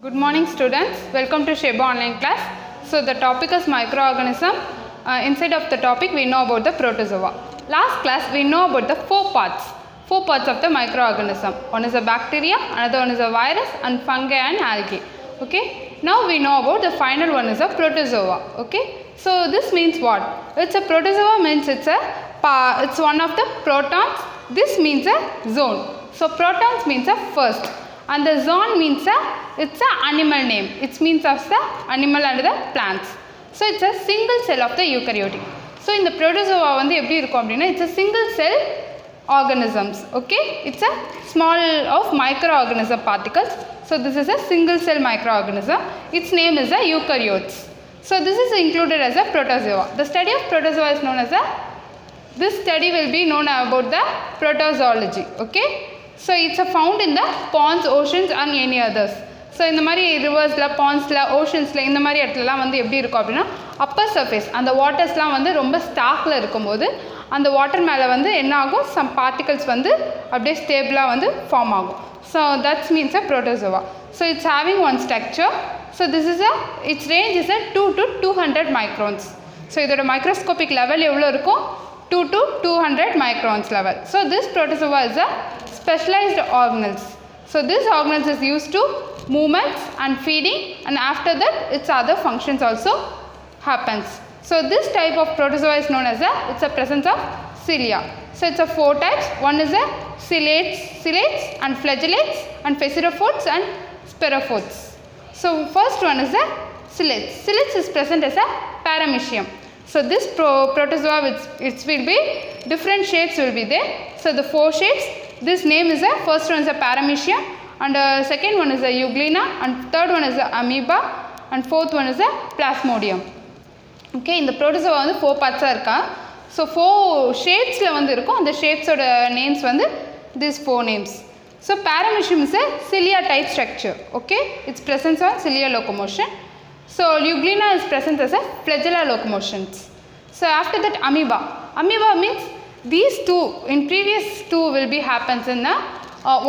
Good morning students, welcome to Sheba online class. So the topic is microorganism. Inside of the topic we know about the protozoa. Last class we know about the four parts of the microorganism. One is a bacteria, another one is a virus and fungi and algae. Okay, now we know about the final one is a protozoa. Okay, so this means what? It's a protozoa means it's one of the protons. This means a zone. So protons means a first. And the zone means it's an animal name. It means of the animal and the plants. So it's a single cell of the eukaryotic. So in the protozoa it's a single cell organisms. Okay, it's a small of microorganism particles. So this is a single cell microorganism. Its name is a eukaryotes. So this is included as a protozoa. The study of protozoa is known as this study will be known about the protozoology. Okay. So it's found in the ponds, oceans and any others. So in the mari rivers la, ponds la, oceans la, in the mari atla vandu eppadi irukum appadina upper surface and the waters la vandu romba stark la irukumbodhu and the water mela vandu enna agum some particles vandu appadiye stable ah vandu form agum. So that means a protozoa. So it's having one structure. So this is its range is 2 to 200 microns. So idoda microscopic level evlo irukum 2 to 200 microns level. So this protozoa is a specialized organelles. So this organelles is used to movements and feeding, and after that its other functions also happens. So this type of protozoa is known as it's a presence of cilia. So it's a four types. One is a ciliates and flagellates and phaserophotes and spirophotes. So first one is a ciliates. Ciliates is present as a paramecium. So this protozoa it will be different shapes will be there. So the four shapes. This name is first one is a paramecium and second one is a euglena and third one is a amoeba and fourth one is a plasmodium. Okay, in the protozoa vandu four parts ah irukka. So four shapes la vandu irukum. And the shapes oda names vandu these four names. So paramecium is a cilia type structure. Okay, its presence on ciliar locomotion. So euglena is present as a flagellar locomotions. So after that amoeba means these two in previous two will be happens in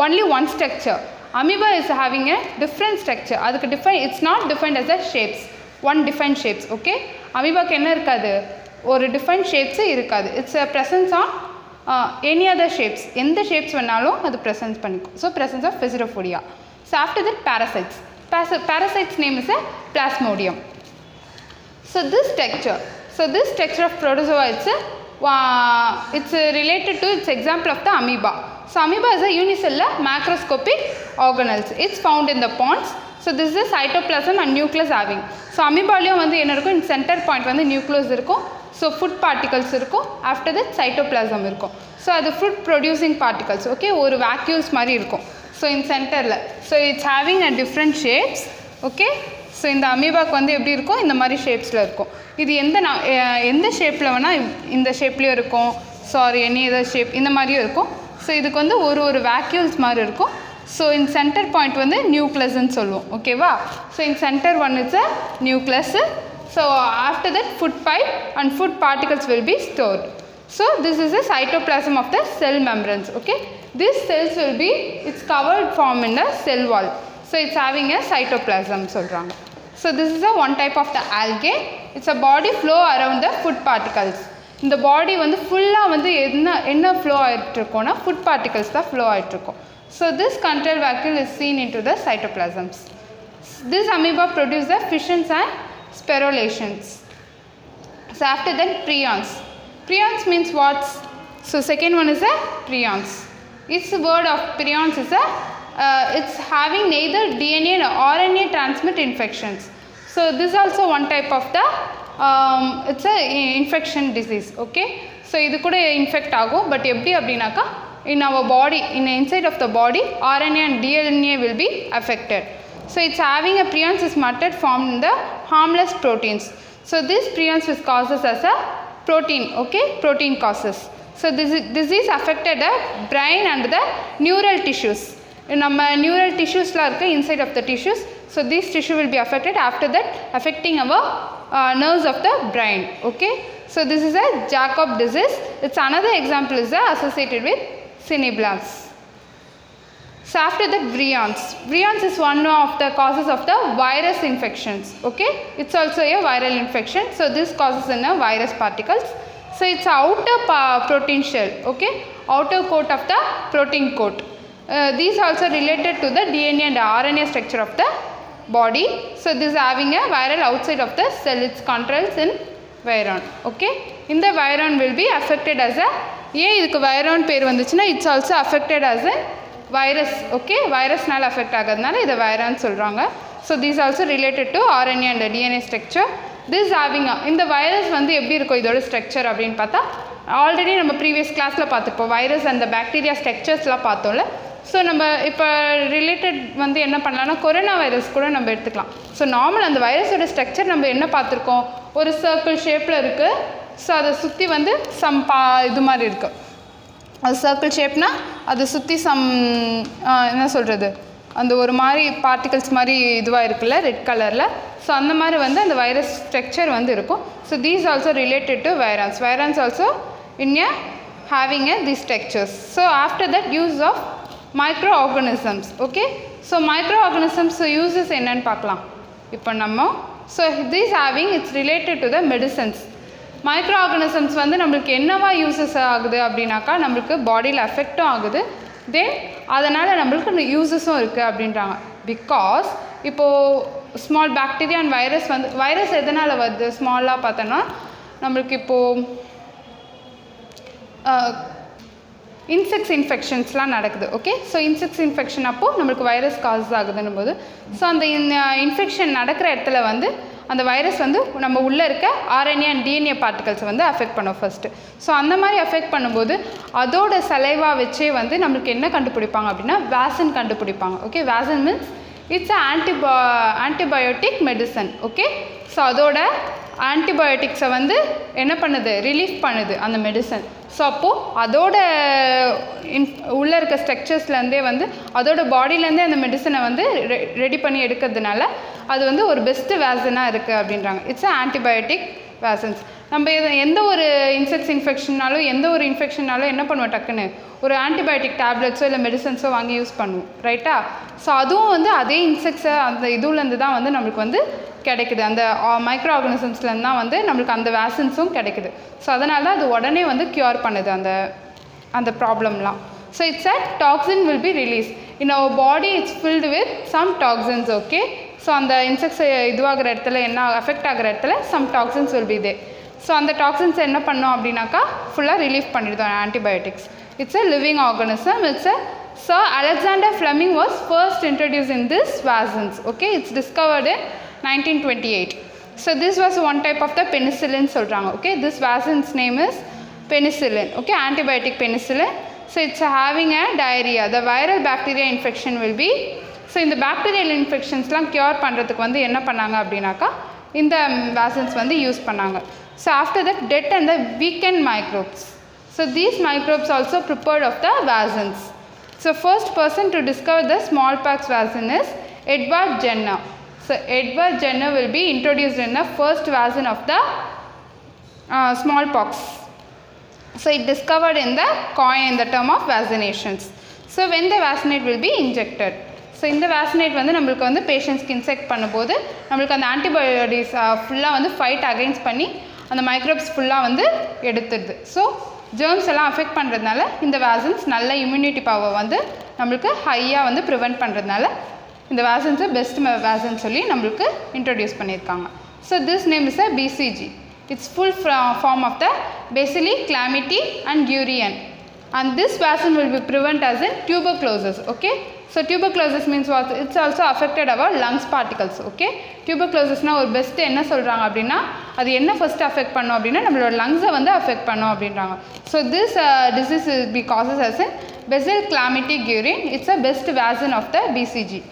only one structure. Amoeba is having a different structure. Adukku it's not defined as a shapes, one defined shapes. Okay, amoeba ku enna irukadu oru defined shapes irukadu. It's a presence on any other shapes, endha shapes vennalum adu presence panikum. So presence of phaserophodia. So after that parasites name is a plasmodium. So this structure of protozoa it's related to its example of the amoeba. So amoeba is a unicellular macroscopic organelles. It's found in the ponds. So this is a cytoplasm and nucleus having. So amoeba liyum vandu enna irukum, in center point vandu nucleus irukum. So food particles irukum. After that cytoplasm irukum. So adu food producing particles. Okay, oru vacuoles mari irukum. So in center la, so it's having a different shapes. Okay, so in the amoeba ku vandu eppadi irukum, indha mari shapes la irukum. இது எந்த ஷேப்பில் வேணால் இந்த ஷேப்லேயும் இருக்கும், sorry any other shape இந்த மாதிரியும் இருக்கும். So இதுக்கு வந்து ஒரு வேக்யூல்ஸ் மாதிரி இருக்கும். ஸோ இன் சென்டர் பாயிண்ட் வந்து நியூக்ளியஸ்ன்னு சொல்லுவோம். ஓகேவா? So in centre one is a nucleus. So after that food pipe and food particles will be stored. So this is a cytoplasm of the cell membranes. Okay, these cells will be it's covered form in the cell wall. So it's having a cytoplasm சொல்கிறாங்க. So this is a one type of the algae. It's a body flow around the food particles. இந்த body வந்து ஃபுல்லாக வந்து என்ன flow ஆகிட்டு இருக்கோன்னா food particles தான் flow ஆகிட்டு இருக்கும். So this control vacuole is seen into the cytoplasms. This amoeba produce the fissions and sporulations. So after that prions. Prions means what? So second one is a prions. Its word of prions is it's having neither DNA nor RNA transmit infections. So this is also one type of the it's a infection disease. Okay, so idu kuda infect agum, but eppadi abinaka in our body, in inside of the body RNA and DNA will be affected. So it's having a prions is muttered formed in the harmless proteins. So this prions is causes as a protein. Okay, protein causes. So this disease affected the brain and the neural tissues. நம்ம neural tissuesலாம் இருக்குது inside of the tissues. So this tissue will be affected, after that affecting our nerves of the brain. Okay, so this is a Jacob disease. It's another example is associated with cineblasts. So after that, virions. Virions is one of the causes of the virus infections. Okay, it's also a viral infection. So this causes in a virus particles. So it's outer protein shell. Okay, outer coat of the protein coat. These also related to the DNA and RNA structure of the body. So this is having a viral outside of the cell. It controls in viron. Okay, in the viron will be affected as a viron பேர் வந்துச்சுனா it's also affected as a virus. Okay, virus நால affect ஆகிறதுனால இத viron சொல்றாங்க. So these also related to RNA and DNA structure. This having இந்த virus வந்து எப்படி இருக்கும் இதோட structure அப்படினு பார்த்தா ஆல்ரெடி நம்ம previous classல பார்த்திருப்போம் virus and the bacteria structuresலாம் பார்த்தோம்ல. ஸோ நம்ம இப்போ ரிலேட்டட் வந்து என்ன பண்ணலாம்னா கொரோனா வைரஸ் கூட நம்ம எடுத்துக்கலாம். ஸோ நார்மல் அந்த வைரஸோட ஸ்ட்ரக்சர் நம்ம என்ன பார்த்துருக்கோம், ஒரு சர்க்கிள் ஷேப்பில் இருக்குது. ஸோ அதை சுற்றி வந்து சம் இது மாதிரி இருக்குது. அது சர்க்கிள் ஷேப்னா அதை சுற்றி என்ன சொல்கிறது, அந்த ஒரு மாதிரி பார்ட்டிகல்ஸ் மாதிரி இதுவாக இருக்குல்ல ரெட் கலரில். ஸோ அந்த மாதிரி வந்து அந்த வைரஸ் ஸ்ட்ரக்சர் வந்து இருக்கும். So these also related to virus. Virus also in having these structures. So after that, use of microorganisms. Okay, so microorganisms uses என்னன்னு பார்க்கலாம் இப்போ நம்ம. So this having it's related to the medicines. Microorganisms வந்து நம்மளுக்கு என்னவா uses ஆகுது அப்படின்னாக்கா நம்மளுக்கு பாடியில் அஃபெக்டும் ஆகுது, தென் அதனால் நம்மளுக்கு யூசஸும் இருக்குது அப்படின்றாங்க. பிகாஸ் இப்போது ஸ்மால் பாக்டீரியா அண்ட் வைரஸ் வந்து வைரஸ் எதனால் வருது ஸ்மாலாக பார்த்தோன்னா நம்மளுக்கு இப்போது இன்செக்ட்ஸ் இன்ஃபெக்ஷன்ஸ்லாம் நடக்குது. ஓகே, ஸோ இன்செக்ட்ஸ் இன்ஃபெக்ஷன் அப்போது நம்மளுக்கு வைரஸ் காஸ் ஆகுதுன்னும் போது ஸோ அந்த இன்ஃபெக்ஷன் நடக்கிற இடத்துல வந்து அந்த வைரஸ் வந்து நம்ம உள்ளே இருக்க ஆர்என்ஏ அண்ட் டிஎன்ஏ பார்ட்டிகல்ஸை வந்து அஃபெக்ட் பண்ணும் ஃபஸ்ட்டு. ஸோ அந்த மாதிரி அஃபெக்ட் பண்ணும்போது அதோட சலைவா வச்சே வந்து நம்மளுக்கு என்ன கண்டுபிடிப்பாங்க அப்படின்னா வேக்சின் கண்டுபிடிப்பாங்க. Okay, vaccine means it's antibiotic medicine. Okay, so அதோட ஆன்டிபயோட்டிக்ஸை வந்து என்ன பண்ணுது, ரிலீஃப் பண்ணுது அந்த மெடிசன். ஸோ அப்போது அதோட உள்ளே இருக்க ஸ்ட்ரக்சர்ஸ்லேருந்தே வந்து அதோட பாடியிலேருந்தே அந்த மெடிசனை வந்து ரெடி பண்ணி எடுக்கிறதுனால அது வந்து ஒரு பெஸ்ட்டு வேக்சினாக இருக்குது அப்படின்றாங்க. It's antibiotic vaccines. நம்ம எந்த ஒரு இன்செக்ட்ஸ் இன்ஃபெக்ஷன்னாலும் எந்த ஒரு இன்ஃபெக்ஷன்னாலும் என்ன பண்ணுவோம், டக்குன்னு ஒரு ஆன்டிபயோட்டிக் டேப்லெட்ஸோ இல்லை மெடிசன்ஸோ வாங்கி யூஸ் பண்ணுவோம், ரைட்டா? ஸோ அதுவும் வந்து அதே இன்செக்ட்ஸை அந்த இதுலேருந்து தான் வந்து நம்மளுக்கு வந்து கிடைக்குது, அந்த மைக்ரோ ஆர்கானிசம்ஸ்லேருந்து தான் வந்து நம்மளுக்கு அந்த வேக்சின்ஸும் கிடைக்குது. ஸோ அதனால தான் அது உடனே வந்து க்யூர் பண்ணுது அந்த ப்ராப்ளம்லாம். So it's a toxin will be release in our body. It's filled with some toxins. Okay, so அந்த இன்செக்ட்ஸ் இதுவாகிற இடத்துல என்ன அஃபெக்ட் ஆகிற இடத்துல some toxins will be there. So அந்த டாக்ஸின்ஸ் என்ன பண்ணோம் அப்படின்னாக்கா ஃபுல்லாக ரிலீஃப் பண்ணிடுதோம் antibiotics. It's a living organism. It's a Sir Alexander Fleming was first introduced in this vaccines. Okay, it's discovered in 1928. So this was one type of the penicillin சொல்றாங்க. Okay, this vaccine's name is penicillin. Okay, antibiotic penicillin. So it's having a diarrhea. The viral bacteria infection will be. So இந்த bacterial infectionsலாம் cure பண்ணுறதுக்கு வந்து என்ன பண்ணாங்க அப்படின்னாக்கா இந்த vaccines வந்து use பண்ணாங்க. So after that, death and the weakened microbes. So these microbes also prepared of the vaccines. So first person to discover the smallpox vaccine is Edward Jenner. So Edward Jenner will be introduced in the first vaccine of the smallpox. So it discovered in the coin in the term of vaccinations. So when the vaccinate will be injected. So இந்த vaccinate வந்து நம்மளுக்கு வந்து பேஷண்ட்ஸ்க்கு insect பண்ணும்போது நம்மளுக்கு அந்த antibiotics ஃபுல்லாக வந்து ஃபைட் அகைன்ஸ்ட் பண்ணி அந்த மைக்ரோப்ஸ் ஃபுல்லாக வந்து எடுத்துடுது. ஸோ ஜெர்ம்ஸ் எல்லாம் அஃபெக்ட் பண்ணுறதுனால இந்த வேக்சின்ஸ் நல்ல இம்யூனிட்டி பவர் வந்து நம்மளுக்கு ஹையாக வந்து ப்ரிவெண்ட் பண்ணுறதுனால இந்த வேக்சின்ஸை பெஸ்ட் வேக்சின் சொல்லி நம்மளுக்கு இன்ட்ரடியூஸ் பண்ணியிருக்காங்க. So this name is a BCG. It's full form of the bacilli Calmette and Guerin. And this vaccine will be prevent as in tuberculosis. Okay, so tuberculosis means what? It's also affected our lungs particles. Okay, tuberculosis na ஒரு best என்ன சொல்றாங்க அப்படின்னா அது என்ன first affect பண்ணும் அப்படின்னா நம்மளோட லங்ஸை வந்து அஃபெக்ட் பண்ணும் அப்படின்றாங்க. So this disease will be causes as in basal calamity urine. It's a best vaccine of the BCG.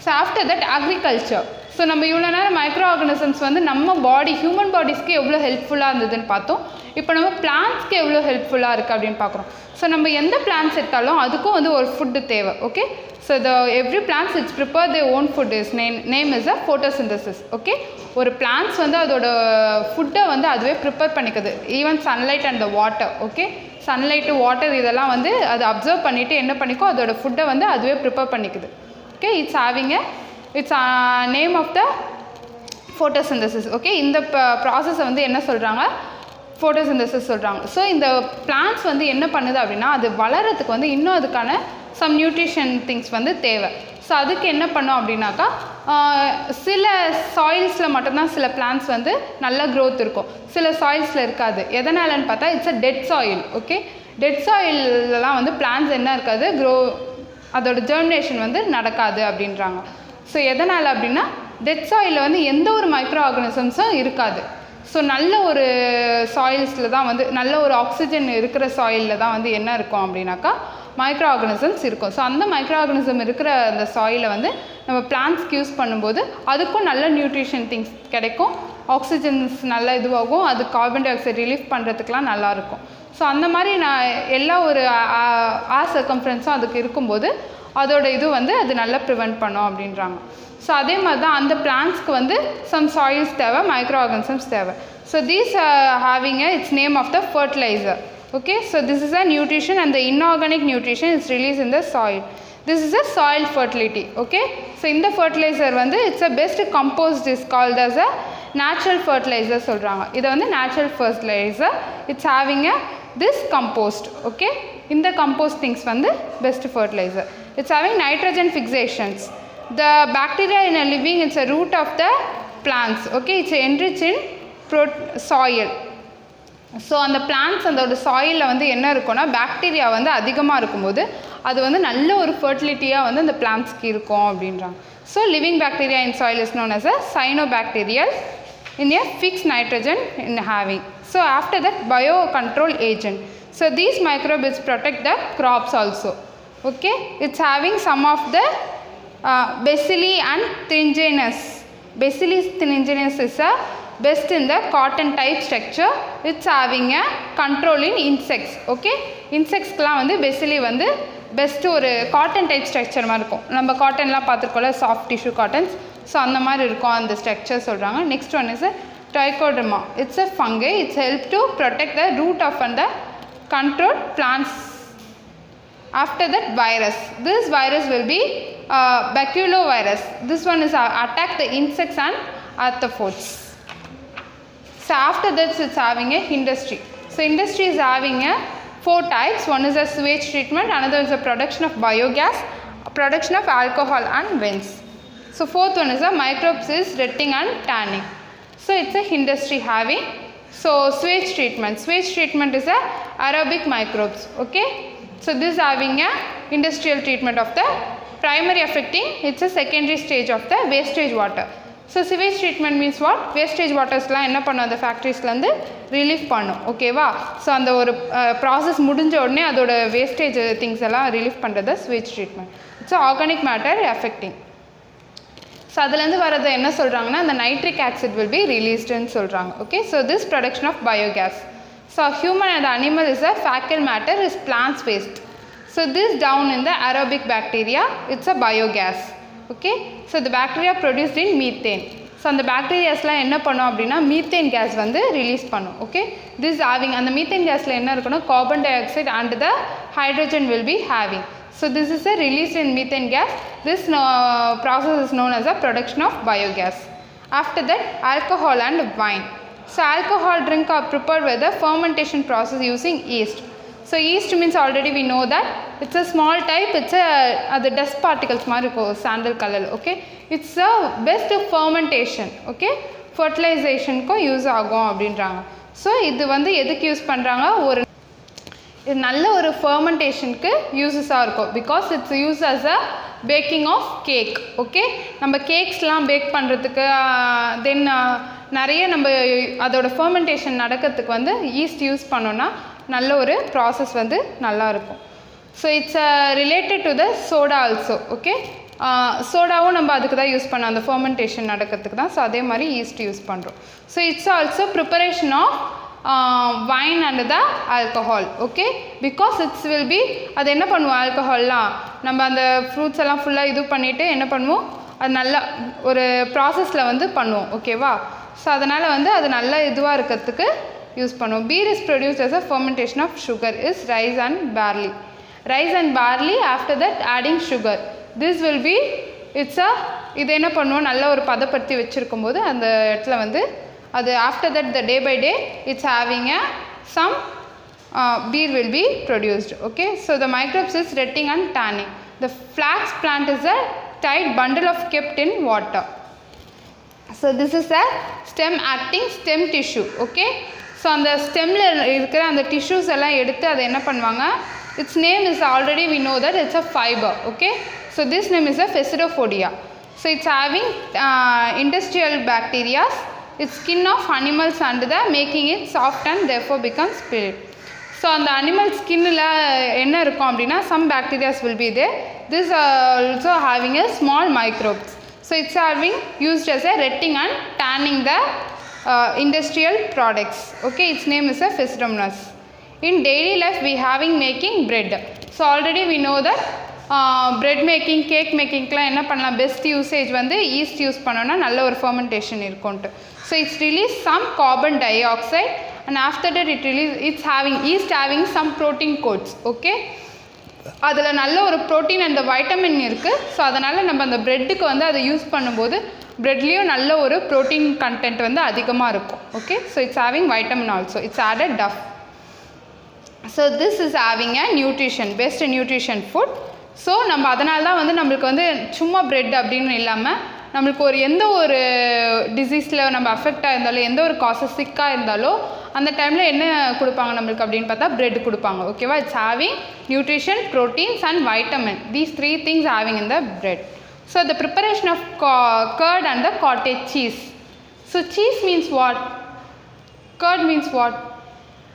So after that, agriculture. So நம்ம இவ்வளோ நேரம் மைக்ரோ ஆர்கானிசம்ஸ் வந்து நம்ம பாடி ஹியூமன் பாடிஸ்க்கு எவ்வளோ ஹெல்ப்ஃபுல்லாக இருந்ததுன்னு பார்த்தோம். இப்போ நம்ம பிளான்ட்ஸ்க்கு எவ்வளோ ஹெல்ப்ஃபுல்லாக இருக்குது அப்படின்னு பார்க்குறோம். ஸோ நம்ம எந்த பிளான்ஸ் எடுத்தாலும் அதுக்கும் வந்து ஒரு ஃபுட்டு தேவை. Okay, so every plants it's prepare their own food is name is a photosynthesis. Okay, ஒரு பிளான்ஸ் வந்து அதோட ஃபுட்டை வந்து அதுவே ப்ரிப்பேர் பண்ணிக்குது. Even sunlight and the water. Okay, sunlight water இதெல்லாம் வந்து அது அப்சர்வ் பண்ணிவிட்டு என்ன பண்ணிக்கோ அதோட ஃபுட்டை வந்து அதுவே ப்ரிப்பேர் பண்ணிக்குது. Okay, it's having its name of the photosynthesis. Okay, இந்த ப்ராசஸை வந்து என்ன சொல்கிறாங்க, ஃபோட்டோசிந்தசிஸ் சொல்கிறாங்க. ஸோ இந்த பிளான்ஸ் வந்து என்ன பண்ணுது அப்படின்னா அது வளர்கிறதுக்கு வந்து இன்னும் அதுக்கான சம் நியூட்ரிஷன் திங்ஸ் வந்து தேவை. ஸோ அதுக்கு என்ன பண்ணோம் அப்படின்னாக்கா சில சாயில்ஸில் மட்டும்தான் சில பிளான்ஸ் வந்து நல்ல க்ரோத் இருக்கும், சில சாயில்ஸில் இருக்காது. எதனாலன்னு பார்த்தா it's a dead soil. Okay, dead சாயிலெலாம் வந்து பிளான்ஸ் என்ன இருக்காது, அதோட ஜெர்மினேஷன் வந்து நடக்காது அப்படின்றாங்க. ஸோ எதனால் அப்படின்னா டெட் சாயிலில் வந்து எந்த ஒரு மைக்ரோ ஆர்கானிசம்ஸும் இருக்காது. ஸோ நல்ல ஒரு சாயில்ஸில் தான் வந்து நல்ல ஒரு ஆக்சிஜன் இருக்கிற சாயிலில் தான் வந்து என்ன இருக்கும் அப்படின்னாக்கா மைக்ரோ ஆர்கானிசம்ஸ் இருக்கும். ஸோ அந்த மைக்ரோ ஆர்கானிசம் இருக்கிற அந்த சாயிலை வந்து நம்ம பிளான்ஸ்க்கு யூஸ் பண்ணும்போது அதுக்கும் நல்ல நியூட்ரிஷன் திங்ஸ் கிடைக்கும், ஆக்சிஜன்ஸ் நல்ல இதுவாகும், அது கார்பன் டை ஆக்சைடு ரிலீஃப் பண்ணுறதுக்கெலாம் நல்லாயிருக்கும். ஸோ அந்த மாதிரி நான் எல்லா ஒரு சர்க்கம்ஃபரன்ஸும் அதுக்கு இருக்கும்போது அதோட இது வந்து அது நல்லா ப்ரிவெண்ட் பண்ணும் அப்படின்றாங்க. ஸோ அதே மாதிரி தான் அந்த பிளான்ஸ்க்கு வந்து சம் சாயில்ஸ் தேவை, மைக்ரோ ஆர்கானிசம்ஸ் தேவை. So these having its name of the fertiliser. Okay, so this is a nutrition and the inorganic nutrition is released in the soil. This is a soil fertility. Okay, so in the fertilizer வந்து it's a best compost is called as a natural fertilizer சொல்கிறாங்க. இது வந்து natural fertilizer. It's having a this compost. Okay, in the compost things வந்து best fertilizer. It's having nitrogen fixations. The bacteria in a living, it's a root of the plants. Okay, it's enriched in soil. So அந்த plants அதோட சாயிலில் வந்து என்ன இருக்கும்னா bacteria வந்து அதிகமாக இருக்கும்போது அது வந்து நல்ல ஒரு ஃபர்டிலிட்டியாக வந்து அந்த பிளான்ட்ஸ்க்கு இருக்கும் அப்படின்றாங்க. So living bacteria in soil is known as a cyanobacterial in a fix nitrogen in having. So after that bio control agent. So these microbes protect the crops also. Okay, it's having some of the Bacilli and Thuringiensis. Bacilli thuringiensis is a best in the cotton type structure. It's having a control in insects. Okay, insects Ghulam வந்து Bacilli வந்து best ஒரு cotton type structure மாதிரி இருக்கும். நம்ம காட்டன்லாம் பார்த்துருக்கோம்ல, soft tissue cottons. So அந்த மாதிரி இருக்கும் அந்த ஸ்ட்ரக்சர் சொல்கிறாங்க. Next one is Trichoderma. It's a fungi. It's help to protect the root of and the control plants. After that, virus. This virus will be baculovirus. This one is attack the insects and arthropods. So after this, it's having a industry. So industry is having a 4 types. One is a sewage treatment, another is a production of biogas, production of alcohol and winds. So fourth one is a microbes is retting and tanning. So it's a industry having. So sewage treatment. Sewage treatment is a aerobic microbes. Okay. So this having a industrial treatment of the primary affecting, it's a secondary stage of the wastage water. So sewage treatment means what? Wastage waters-லாம் என்ன பண்ணும், அந்த ஃபேக்ட்ரிஸ்லேருந்து relief பண்ணும். ஓகேவா? So அந்த ஒரு process முடிஞ்ச உடனே அதோட வேஸ்டேஜ் திங்ஸ் எல்லாம் ரிலீஃப் பண்ணுறது sewage treatment. It's organic matter affecting. So அதுலேருந்து வரது என்ன சொல்கிறாங்கன்னா அந்த நைட்ரிக் ஆக்சைட் வில் பி ரிலீஸ்டுன்னு சொல்கிறாங்க. Okay, so this production of biogas. So human and animal is a fecal matter is plants waste. So this down in the aerobic bacteria, it's a biogas. Okay, so the bacteria produced in methane. So அந்த பாக்டீரியாஸ்லாம் என்ன பண்ணும் அப்படின்னா methane case வந்து release பண்ணும். Okay, this having அந்த methane கேஸில் என்ன இருக்கணும், carbon di oxide and the hydrogen will be having. So this is a release in methane gas. This process is known as a production of biogas. After that, alcohol and wine. So alcohol drink are prepared with the fermentation process using yeast. So yeast means already we know that it's a small type, it's a the dust particles மாதிரி இருக்கும் sandal colour. Okay, it's a best fermentation. Okay, ஃபர்டிலைசேஷனுக்கும் use ஆகும் அப்படின்றாங்க. So இது வந்து எதுக்கு use பண்ணுறாங்க, ஒரு இது நல்ல ஒரு ஃபர்மெண்டேஷனுக்கு யூஸஸாக இருக்கும். Because its use as a baking of cake. Okay, நம்ம கேக்ஸ்லாம் பேக் பண்ணுறதுக்கு தென் நிறைய நம்ம அதோட ஃபர்மெண்டேஷன் நடக்கிறதுக்கு வந்து ஈஸ்ட் யூஸ் பண்ணோன்னா நல்ல ஒரு ப்ராசஸ் வந்து நல்லாயிருக்கும். So it's related to the soda also. Okay, சோடாவும் நம்ம அதுக்கு தான் யூஸ் பண்ணோம், அந்த ஃபர்மெண்டேஷன் நடக்கிறதுக்கு தான். ஸோ அதே மாதிரி ஈஸ்ட் யூஸ் பண்ணுறோம். So its also preparation of wine and the alcohol. Okay, because it will be அது என்ன பண்ணுவோம் ஆல்கஹால்லாம் நம்ம அந்த ஃப்ரூட்ஸ் எல்லாம் ஃபுல்லாக இது பண்ணிவிட்டு என்ன பண்ணுவோம் அது நல்லா ஒரு ப்ராசஸில் வந்து பண்ணுவோம். ஓகேவா, ஸோ அதனால் வந்து அது நல்ல இதுவாக இருக்கிறதுக்கு யூஸ் பண்ணுவோம். Beer is produced as a fermentation of sugar is rice and barley. Rice and barley, after that adding sugar. This will be it's a இது என்ன பண்ணுவோம் நல்ல ஒரு பதப்படுத்தி வச்சுருக்கும் போது அந்த இடத்துல வந்து அது after that the day by day it's having a some beer will be produced. Okay, so the microbes is retting and tanning. The flax plant is a tight bundle of kept in water. So this is a stem acting stem tissue. Okay, so on the stemல இருக்கிற அந்த tissues எல்லாம் எடுத்து அதை என்ன பண்ணுவாங்க, its name is already we know that it's a fiber. Okay, so this name is a Pseudopodia. So it's having industrial bacteria, its skin of animals and the making it soft and therefore becomes spirit. So on the animal skin la enna irukum appadina some bacteria will be there. This also having a small microbes. So it's having used as a retting and tanning the industrial products. Okay, its name is a Pseudomonas. In daily life we having making bread. So already we know that bread making, cake making லாம் என்ன பண்ணலாம், best usage வந்து yeast use பண்ணோன்னா நல்ல ஒரு fermentation இருக்கும்ட்டு. So it's release some carbon dioxide and after that it's having yeast having some protein coats. Okay, அதில் நல்ல ஒரு ப்ரோட்டீன் அண்ட் வைட்டமின் இருக்குது. ஸோ அதனால் நம்ம அந்த ப்ரெட்டுக்கு வந்து அதை யூஸ் பண்ணும்போது ப்ரெட்லேயும் நல்ல ஒரு ப்ரோட்டீன் கண்டென்ட் வந்து அதிகமாக இருக்கும். Okay, so it's having vitamin also, it's added tough. So this is having a nutrition, best nutrition food. So நம்ம அதனால தான் வந்து நம்மளுக்கு வந்து சும்மா ப்ரெட் அப்படின்னு இல்லாமல் நம்மளுக்கு ஒரு எந்த ஒரு டிசீஸில் நம்ம அஃபெக்ட் ஆகிருந்தாலும் எந்த ஒரு காசஸ் சிக்காக இருந்தாலோ அந்த டைமில் என்ன கொடுப்பாங்க நம்மளுக்கு அப்படின்னு பார்த்தா ப்ரெட் கொடுப்பாங்க. ஓகேவா, its having nutrition, proteins and vitamin. These 3 things having in the bread. So the preparation of curd and the cottage cheese. So cheese means what? Curd means what?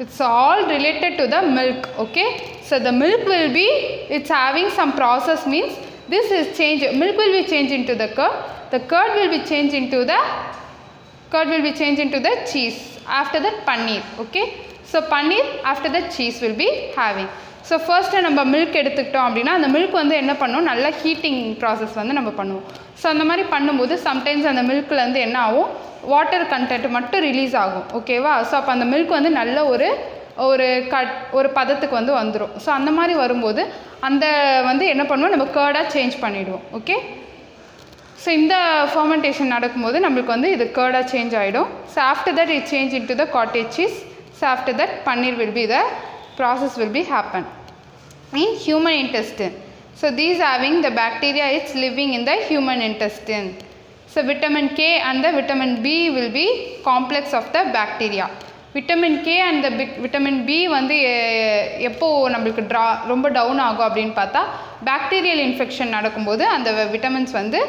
It's all related to the milk. Okay, so the milk will be, it's having some process, means this is change, milk will be changed into the curd will be changed into the cheese, after that paneer. Okay, so paneer, after that cheese will be having. So first நம்ம milk எடுத்துக்கிட்டோம் அப்படின்னா அந்த milk வந்து என்ன பண்ணும், நல்லா heating process வந்து நம்ம பண்ணுவோம். ஸோ அந்த மாதிரி பண்ணும்போது சம்டைம்ஸ் அந்த மில்க்லேருந்து என்ன ஆகும், வாட்டர் கண்டென்ட் மட்டும் ரிலீஸ் ஆகும். ஓகேவா, ஸோ அப்போ அந்த மில்க் வந்து நல்ல ஒரு பதத்துக்கு வந்து வந்துடும். ஸோ அந்த மாதிரி வரும்போது அந்த வந்து என்ன பண்ணுவோம், நம்ம கேர்டாக சேஞ்ச் பண்ணிவிடுவோம். ஓகே, ஸோ இந்த ஃபர்மெண்டேஷன் நடக்கும்போது நம்மளுக்கு வந்து இது கேர்டாக சேஞ்ச் ஆகிடும். So after that it change into the cottage cheese. So after that paneer will be the process will be happen in human intestine. So these having the bacteria, it's living in the human intestine. So vitamin K and the vitamin B will be complex of the bacteria. Vitamin K and the vitamin B வந்து எப்போ நம்மளுக்கு ரொம்ப down ஆகும் அப்படின்னு பார்த்தா bacterial infection நடக்கும்போது அந்த vitamins வந்து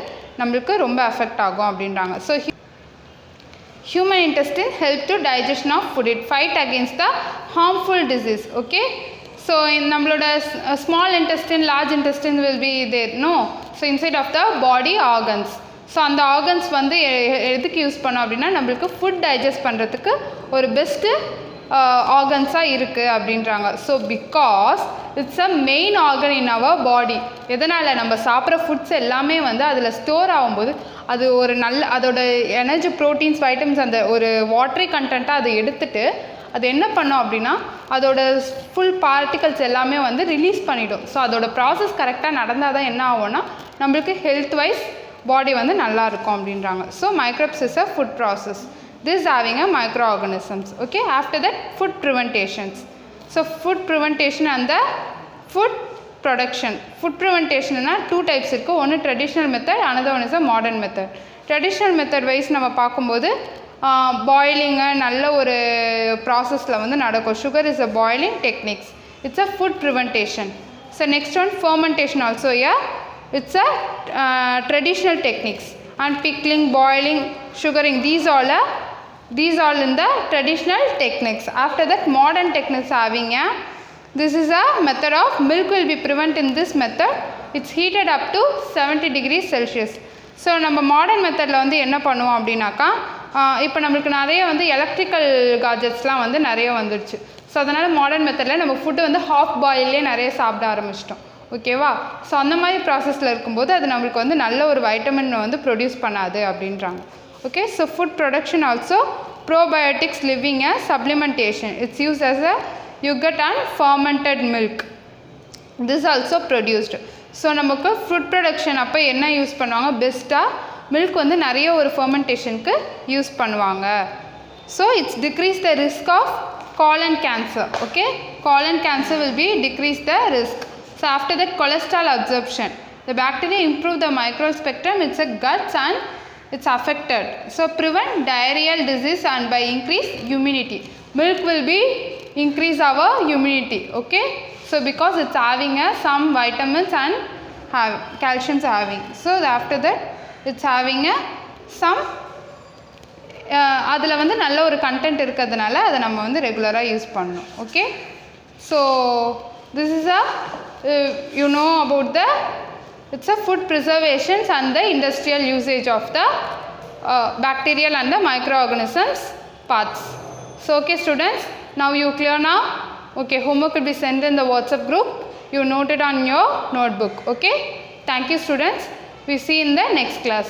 நம்மளுக்கு ரொம்ப அஃபெக்ட் ஆகும் அப்படின்றாங்க. So human intestine help to digestion of food, it fight against the harmful disease. Okay, so in nammaloda small intestine, large intestine will be there, no? So inside of the body organs. So அந்த organs வந்து எதுக்கு use பண்ணோம் அப்படின்னா நம்மளுக்கு food digest பண்ணுறதுக்கு ஒரு best ஆர்கன்ஸாக இருக்குது அப்படின்றாங்க. So because it's a main organ in our body. எதனால், நம்ம சாப்பிட்ற ஃபுட்ஸ் எல்லாமே வந்து அதில் ஸ்டோர் ஆகும்போது அது ஒரு நல்ல அதோட எனர்ஜி, ப்ரோட்டீன்ஸ், வைட்டமின்ஸ், அந்த ஒரு வாட்டரி கண்டென்ட்டாக அதை எடுத்துகிட்டு அது என்ன பண்ணோம் அப்படின்னா அதோட ஃபுல் பார்ட்டிகல்ஸ் எல்லாமே வந்து ரிலீஸ் பண்ணிவிடும். ஸோ அதோட ப்ராசஸ் கரெக்டாக நடந்தால் தான் என்ன ஆகும்னா நம்மளுக்கு ஹெல்த் வைஸ் பாடி வந்து நல்லா இருக்கும் அப்படின்றாங்க. So microbes is a food process. This having a microorganisms. Okay, after that food preventations. So food preventation and the food production. Food preventation na 2 types irukku. One traditional method, another one is a modern method. Traditional method wise நம்ம பார்க்கும்போது boiling நல்ல ஒரு ப்ராசஸில் வந்து நடக்கும். Sugar is a boiling techniques. It's a food preventation. So next one fermentation also. Yeah, it's a traditional techniques. And pickling, boiling, sugaring, these all in the traditional techniques. After that modern techniques having a, this is a method of milk will be prevented in this method. It's heated up to 70 degrees Celsius. So நம்ம modern மெத்தடில் வந்து என்ன பண்ணுவோம் அப்படின்னாக்கா இப்போ நம்மளுக்கு நிறைய வந்து எலக்ட்ரிக்கல் காஜெட்ஸ்லாம் வந்து நிறைய வந்துடுச்சு. ஸோ அதனால் மாடர்ன் மெத்தடில் நம்ம ஃபுட்டு வந்து ஹாஃப் பாயிலே நிறைய சாப்பிட ஆரம்பிச்சிட்டோம். ஓகேவா? ஸோ அந்த மாதிரி ப்ராசஸில் இருக்கும்போது அது நம்மளுக்கு வந்து நல்ல ஒரு வைட்டமின் வந்து ப்ரொடியூஸ் பண்ணாது அப்படின்றாங்க. Okay, so food production also probiotics living as supplementation. It's used as a yogurt and fermented milk. This is also produced. So நமக்கு ஃபுட் ப்ரொடக்ஷன் அப்போ என்ன யூஸ் பண்ணுவாங்க? பெஸ்ட்டாக மில்க் வந்து நிறைய ஒரு ஃபர்மெண்டேஷனுக்கு யூஸ் பண்ணுவாங்க. So its decrease the risk of colon cancer. Okay, colon cancer will be decrease the risk. So after that, cholesterol absorption. The bacteria improve the microspectrum. It's a guts and it's affected. So prevent diarrheal disease and by increase immunity. Milk will be increase our immunity. Okay, so because it's having some vitamins and calcium having. So after that, it's having some அதில் வந்து நல்ல ஒரு content இருக்கிறதுனால அதை நம்ம வந்து ரெகுலராக use பண்ணணும். Okay, so this is you know about the it's a food preservations and the industrial usage of the bacterial and the microorganisms parts. So okay students, now you clear now? Okay, homework will be sent in the WhatsApp group. You note it on your notebook. Okay, thank you students. We see in the next class.